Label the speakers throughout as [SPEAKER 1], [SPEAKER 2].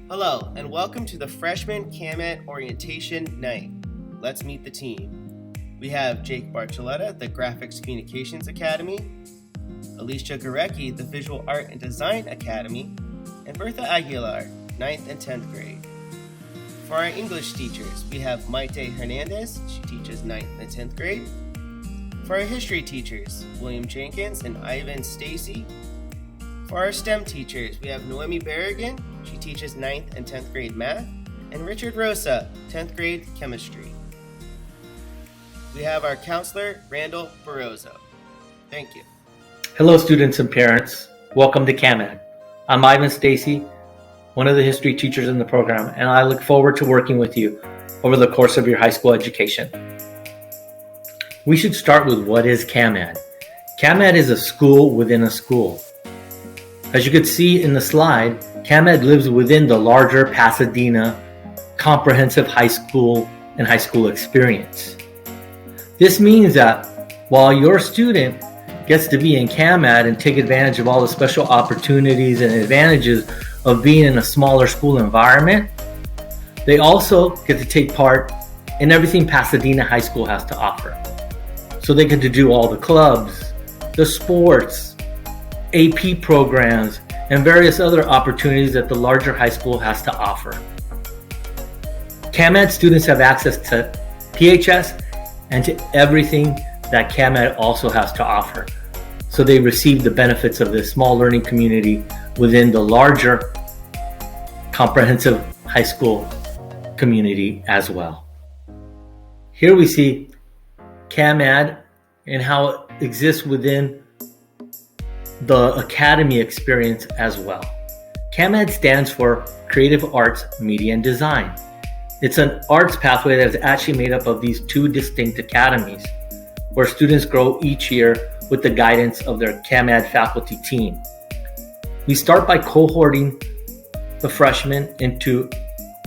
[SPEAKER 1] Hello, and welcome to the Freshman CAMAD Orientation Night. Let's meet the team. We have Jake Barcelletta, the Graphics Communications Academy, Alicia Gorecki, the Visual Art and Design Academy, and Bertha Aguilar, 9th and 10th grade. For our English teachers, we have Maite Hernandez, she teaches 9th and 10th grade. For our history teachers, William Jenkins and Ivan Stacy. For our STEM teachers, we have Noemi Berrigan, she teaches 9th and 10th grade math, and Richard Rosa, 10th grade chemistry. We have our counselor, Randall Barroso. Thank you.
[SPEAKER 2] Hello students and parents, welcome to CAMAD. I'm Ivan Stacy, one of the history teachers in the program, and I look forward to working with you over the course of your high school education. We should start with what is CAMAD. CAMAD is a school within a school. As you can see in the slide, CAMAD lives within the larger Pasadena comprehensive high school and high school experience. This means that while your student gets to be in CAMAD and take advantage of all the special opportunities and advantages of being in a smaller school environment, they also get to take part in everything Pasadena High School has to offer. So they get to do all the clubs, the sports, AP programs, and various other opportunities that the larger high school has to offer. CAMAD students have access to PHS and to everything that CAMAD also has to offer. So they receive the benefits of this small learning community within the larger comprehensive high school community as well. Here we see CAMAD and how it exists within the academy experience as well. CAMAD stands for Creative Arts, Media, and Design. It's an arts pathway that is actually made up of these two distinct academies, where students grow each year with the guidance of their CAMAD faculty team. We start by cohorting the freshmen into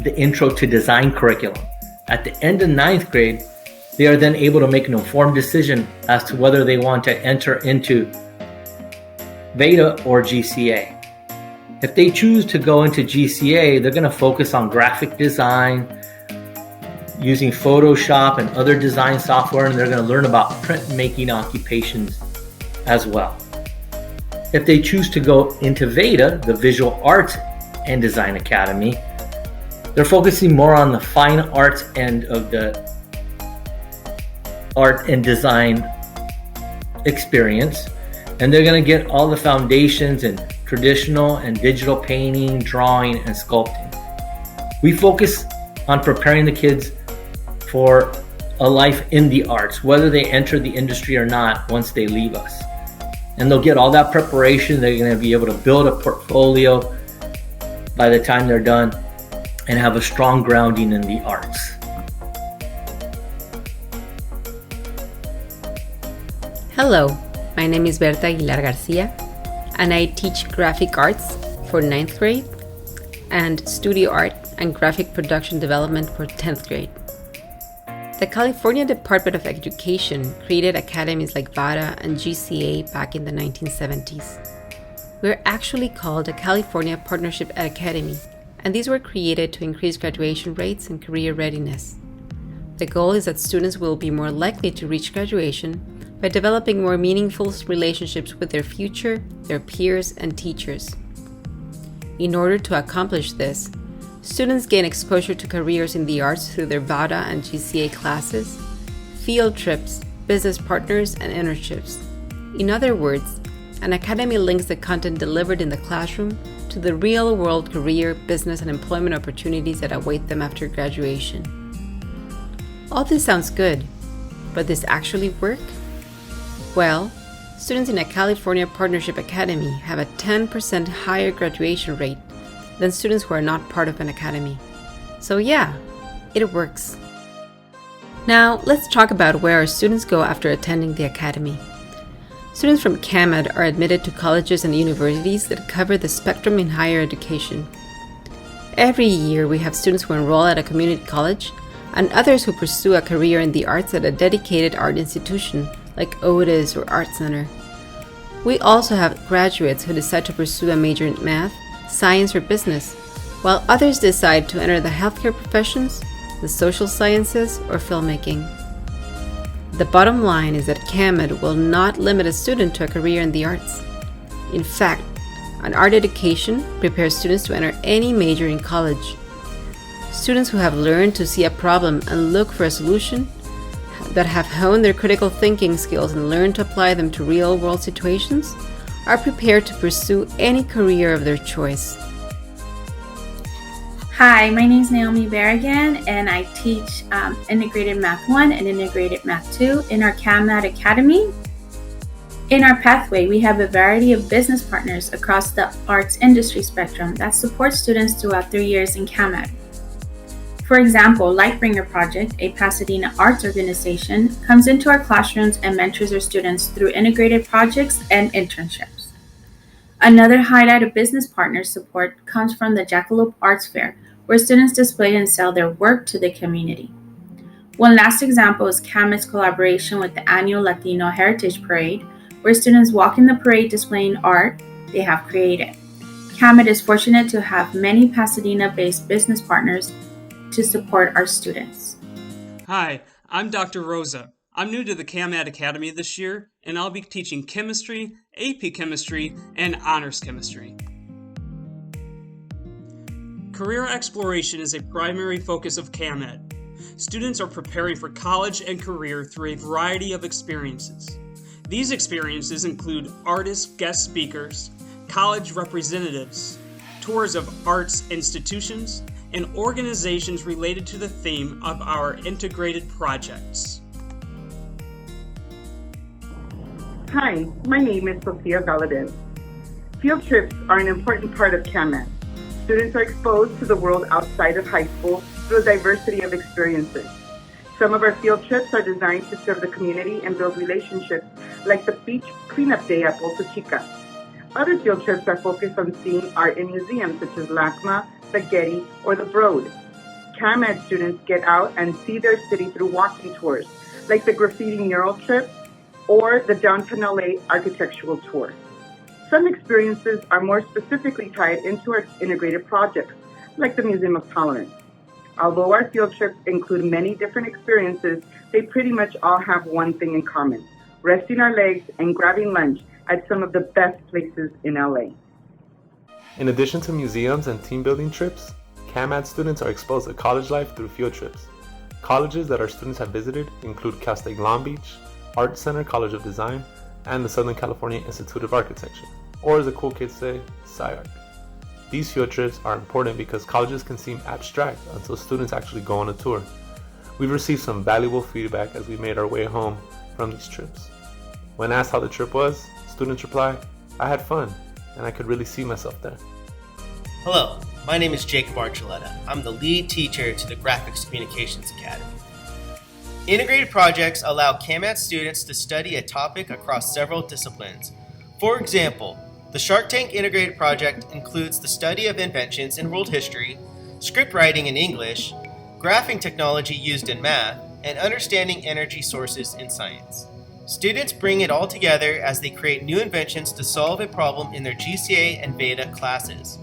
[SPEAKER 2] the Intro to Design curriculum. At the end of 9th grade, they are then able to make an informed decision as to whether they want to enter into VEDA or GCA. If they choose to go into GCA, they're going to focus on graphic design, using Photoshop and other design software, and they're going to learn about printmaking occupations as well. If they choose to go into VEDA, the Visual Arts and Design Academy, they're focusing more on the fine arts end of the art and design experience, and they're going to get all the foundations in traditional and digital painting, drawing, and sculpting. We focus on preparing the kids for a life in the arts, whether they enter the industry or not once they leave us. And they'll get all that preparation. They're going to be able to build a portfolio by the time they're done and have a strong grounding in the arts.
[SPEAKER 3] Hello, my name is Berta Aguilar Garcia, and I teach graphic arts for 9th grade and studio art and graphic production development for 10th grade. The California Department of Education created academies like VADA and GCA back in the 1970s. We're actually called a California Partnership Academy, and these were created to increase graduation rates and career readiness. The goal is that students will be more likely to reach graduation by developing more meaningful relationships with their future, their peers, and teachers. In order to accomplish this, students gain exposure to careers in the arts through their VADA and GCA classes, field trips, business partners, and internships. In other words, an academy links the content delivered in the classroom to the real-world career, business, and employment opportunities that await them after graduation. All this sounds good, but does this actually work? Well, students in a California Partnership Academy have a 10% higher graduation rate than students who are not part of an academy. So yeah, it works. Now, let's talk about where our students go after attending the academy. Students from CAMAD are admitted to colleges and universities that cover the spectrum in higher education. Every year, we have students who enroll at a community college and others who pursue a career in the arts at a dedicated art institution like Otis or Art Center. We also have graduates who decide to pursue a major in math, science, or business, while others decide to enter the healthcare professions, the social sciences, or filmmaking. The bottom line is that CAMAD will not limit a student to a career in the arts. In fact, an art education prepares students to enter any major in college. Students who have learned to see a problem and look for a solution, that have honed their critical thinking skills and learned to apply them to real-world situations, are prepared to pursue any career of their choice.
[SPEAKER 4] Hi, my name is Naomi Berrigan, and I teach Integrated Math 1 and Integrated Math 2 in our CAMAD Academy. In our pathway, we have a variety of business partners across the arts industry spectrum that support students throughout their years in CAMAD. For example, Lightbringer Project, a Pasadena arts organization, comes into our classrooms and mentors our students through integrated projects and internships. Another highlight of business partner support comes from the Jackalope Arts Fair, where students display and sell their work to the community. One last example is CAMAD's collaboration with the annual Latino Heritage Parade, where students walk in the parade displaying art they have created. CAMAD is fortunate to have many Pasadena-based business partners to support our students.
[SPEAKER 5] Hi, I'm Dr. Rosa. I'm new to the CAMAD Academy this year, and I'll be teaching chemistry, AP chemistry, and honors chemistry. Career exploration is a primary focus of CAMAD. Students are preparing for college and career through a variety of experiences. These experiences include artist guest speakers, college representatives, tours of arts institutions, and organizations related to the theme of our integrated projects.
[SPEAKER 6] Hi, my name is Sofia Valadez. Field trips are an important part of CAMAD. Students are exposed to the world outside of high school through a diversity of experiences. Some of our field trips are designed to serve the community and build relationships, like the beach cleanup day at Bolsa Chica. Other field trips are focused on seeing art in museums such as LACMA, the Getty, or the Broad. CAMAD students get out and see their city through walking tours, like the graffiti mural trip or the downtown LA architectural tour. Some experiences are more specifically tied into our integrated projects, like the Museum of Tolerance. Although our field trips include many different experiences, they pretty much all have one thing in common: resting our legs and grabbing lunch at some of the best places in LA.
[SPEAKER 7] In addition to museums and team building trips, CAMAD students are exposed to college life through field trips. Colleges that our students have visited include Cal State Long Beach, Art Center College of Design, and the Southern California Institute of Architecture, or as the cool kids say, SciArc. These field trips are important because colleges can seem abstract until students actually go on a tour. We've received some valuable feedback as we made our way home from these trips. When asked how the trip was, students reply, "I had fun, and I could really see myself there."
[SPEAKER 1] Hello, my name is Jake Barcelletta. I'm the lead teacher to the Graphics Communications Academy. Integrated projects allow CAMAD students to study a topic across several disciplines. For example, the Shark Tank Integrated Project includes the study of inventions in world history, script writing in English, graphing technology used in math, and understanding energy sources in science. Students bring it all together as they create new inventions to solve a problem in their GCA and Beta classes.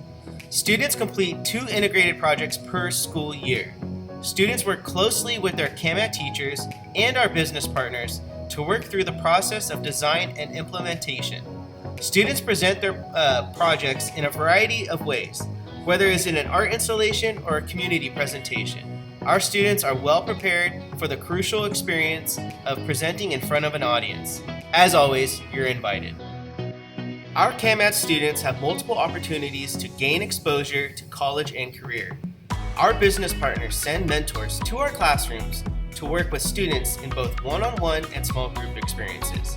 [SPEAKER 1] Students complete 2 integrated projects per school year. Students work closely with their CAMAD teachers and our business partners to work through the process of design and implementation. Students present their projects in a variety of ways, whether it's in an art installation or a community presentation. Our students are well prepared for the crucial experience of presenting in front of an audience. As always, you're invited. Our CAMAD students have multiple opportunities to gain exposure to college and career. Our business partners send mentors to our classrooms to work with students in both one-on-one and small group experiences.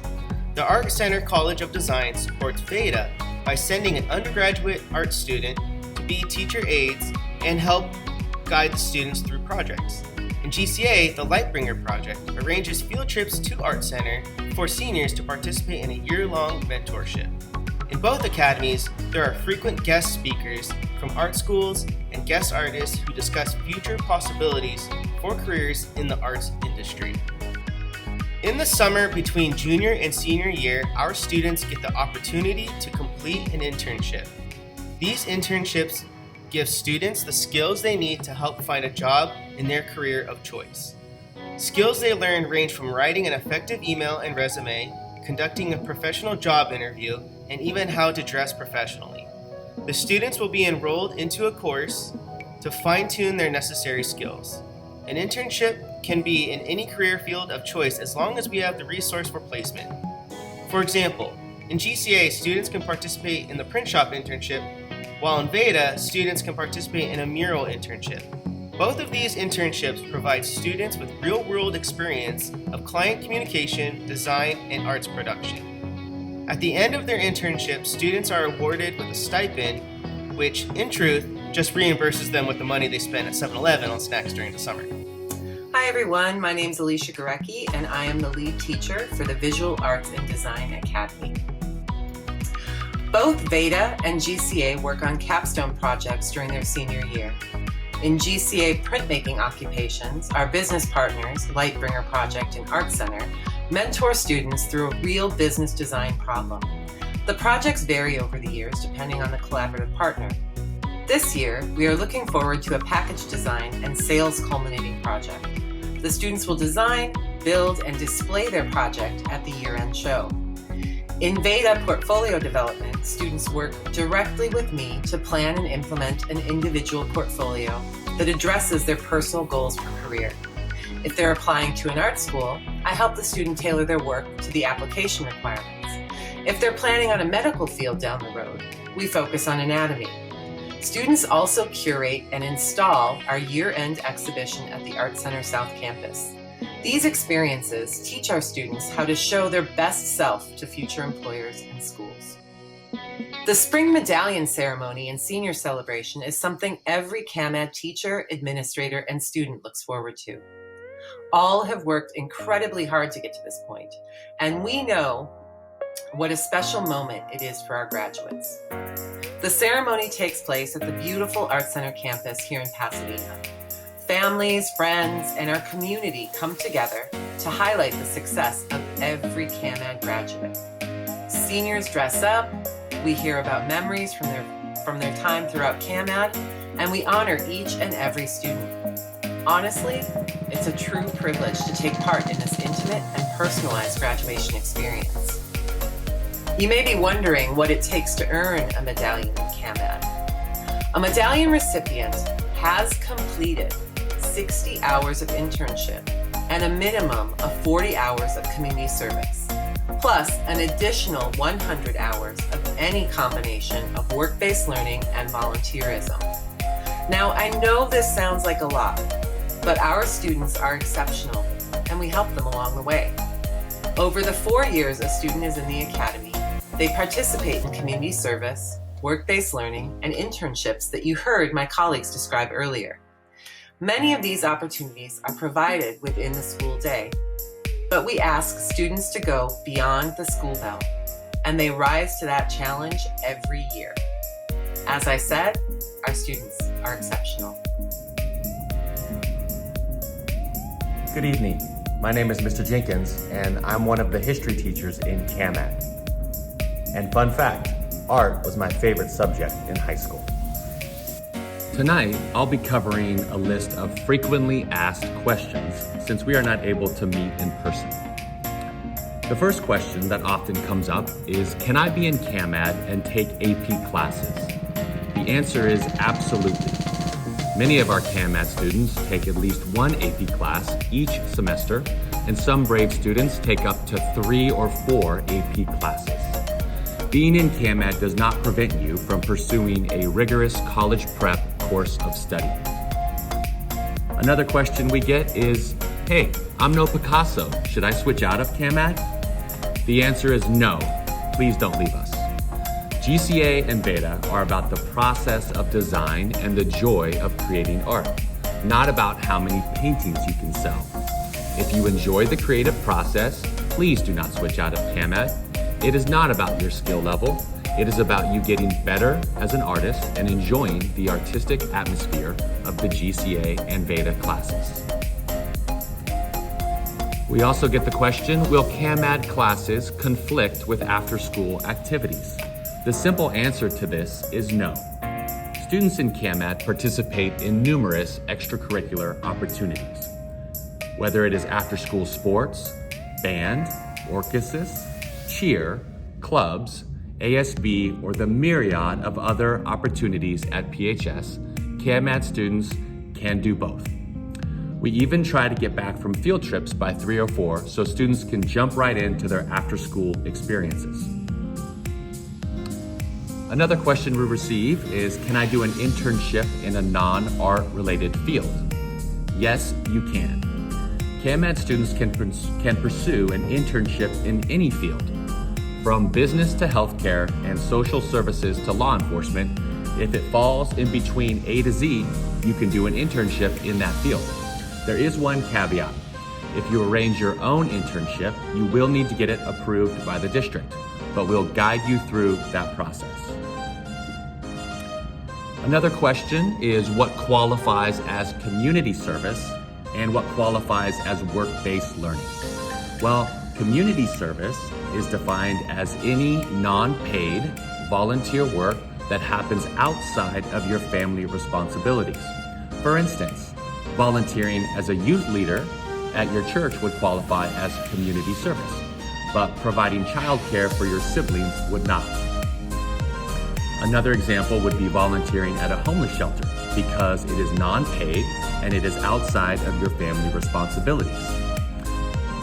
[SPEAKER 1] The Art Center College of Design supports Beta by sending an undergraduate art student to be teacher aides and help guide the students through projects. In GCA, the Lightbringer Project arranges field trips to Art Center for seniors to participate in a year-long mentorship. In both academies, there are frequent guest speakers from art schools and guest artists who discuss future possibilities for careers in the arts industry. In the summer between junior and senior year, our students get the opportunity to complete an internship. These internships gives students the skills they need to help find a job in their career of choice. Skills they learn range from writing an effective email and resume, conducting a professional job interview, and even how to dress professionally. The students will be enrolled into a course to fine-tune their necessary skills. An internship can be in any career field of choice as long as we have the resource for placement. For example, in GCA, students can participate in the print shop internship, while in VEDA, students can participate in a mural internship. Both of these internships provide students with real-world experience of client communication, design, and arts production. At the end of their internship, students are awarded with a stipend, which, in truth, just reimburses them with the money they spent at 7-Eleven on snacks during the summer.
[SPEAKER 8] Hi everyone, my name is Alicia Gorecki and I am the lead teacher for the Visual Arts and Design Academy. Both VEDA and GCA work on capstone projects during their senior year. In GCA printmaking occupations, our business partners, Lightbringer Project and Art Center, mentor students through a real business design problem. The projects vary over the years depending on the collaborative partner. This year, we are looking forward to a package design and sales culminating project. The students will design, build, and display their project at the year-end show. In VEDA portfolio development, students work directly with me to plan and implement an individual portfolio that addresses their personal goals for career. If they're applying to an art school, I help the student tailor their work to the application requirements. If they're planning on a medical field down the road, we focus on anatomy. Students also curate and install our year-end exhibition at the Art Center South Campus. These experiences teach our students how to show their best self to future employers and schools. The Spring Medallion Ceremony and Senior Celebration is something every CAMAD teacher, administrator, and student looks forward to. All have worked incredibly hard to get to this point, and we know what a special moment it is for our graduates. The ceremony takes place at the beautiful Art Center campus here in Pasadena. Families, friends, and our community come together to highlight the success of every CAMAD graduate. Seniors dress up, we hear about memories from their time throughout CAMAD, and we honor each and every student. Honestly, it's a true privilege to take part in this intimate and personalized graduation experience. You may be wondering what it takes to earn a medallion in CAMAD. A medallion recipient has completed 60 hours of internship and a minimum of 40 hours of community service, plus an additional 100 hours of any combination of work-based learning and volunteerism. Now, I know this sounds like a lot, but our students are exceptional and we help them along the way. Over the 4 years a student is in the academy, they participate in community service, work-based learning, and internships that you heard my colleagues describe earlier. Many of these opportunities are provided within the school day, but we ask students to go beyond the school bell, and they rise to that challenge every year. As I said, our students are exceptional.
[SPEAKER 9] Good evening. My name is Mr. Jenkins, and I'm one of the history teachers in CAMAD. And fun fact, art was my favorite subject in high school.
[SPEAKER 10] Tonight, I'll be covering a list of frequently asked questions since we are not able to meet in person. The first question that often comes up is, can I be in CAMAD and take AP classes? The answer is absolutely. Many of our CAMAD students take at least one AP class each semester, and some brave students take up to 3 or 4 AP classes. Being in CAMAD does not prevent you from pursuing a rigorous college prep course of study. Another question we get is, hey, I'm no Picasso. Should I switch out of CAMAD? The answer is no. Please don't leave us. GCA and VEDA are about the process of design and the joy of creating art, not about how many paintings you can sell. If you enjoy the creative process, please do not switch out of CAMAD. It is not about your skill level. It is about you getting better as an artist and enjoying the artistic atmosphere of the GCA and VEDA classes. We also get the question, will CAMAD classes conflict with after-school activities? The simple answer to this is no. Students in CAMAD participate in numerous extracurricular opportunities, whether it is after-school sports, band, orchestras, cheer, clubs, ASB, or the myriad of other opportunities at PHS. CAMAD students can do both. We even try to get back from field trips by 3 or 4 so students can jump right into their after-school experiences. Another question we receive is, can I do an internship in a non-art related field? Yes, you can. CAMAD students can pursue an internship in any field, from business to healthcare and social services to law enforcement. If it falls in between A to Z, you can do an internship in that field. There is one caveat. If you arrange your own internship, you will need to get it approved by the district, but we'll guide you through that process. Another question is what qualifies as community service and what qualifies as work-based learning. Well, community service is defined as any non-paid volunteer work that happens outside of your family responsibilities. For instance, volunteering as a youth leader at your church would qualify as community service, but providing childcare for your siblings would not. Another example would be volunteering at a homeless shelter because it is non-paid and it is outside of your family responsibilities.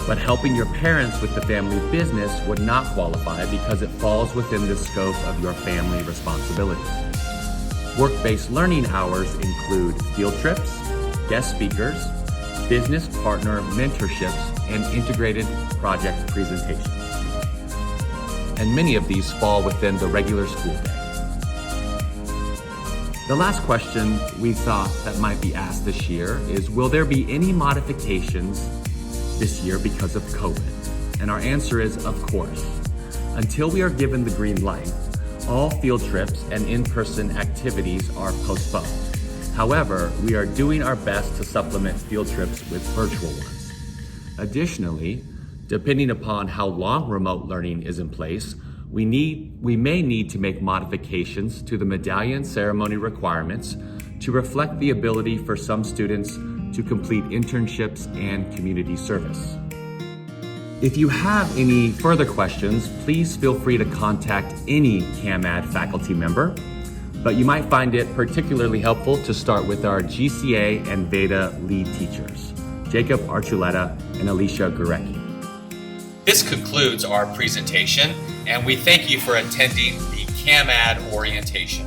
[SPEAKER 10] But helping your parents with the family business would not qualify because it falls within the scope of your family responsibilities. Work-based learning hours include field trips, guest speakers, business partner mentorships, and integrated project presentations. And many of these fall within the regular school day. The last question we thought that might be asked this year is, will there be any modifications this year because of COVID? And our answer is, of course. Until we are given the green light, all field trips and in-person activities are postponed. However, we are doing our best to supplement field trips with virtual ones. Additionally, depending upon how long remote learning is in place, we may need to make modifications to the medallion ceremony requirements to reflect the ability for some students to complete internships and community service. If you have any further questions, please feel free to contact any CAMAD faculty member, but you might find it particularly helpful to start with our GCA and Veda lead teachers, Jacob Archuleta and Alicia Gurecki.
[SPEAKER 11] This concludes our presentation, and we thank you for attending the CAMAD orientation.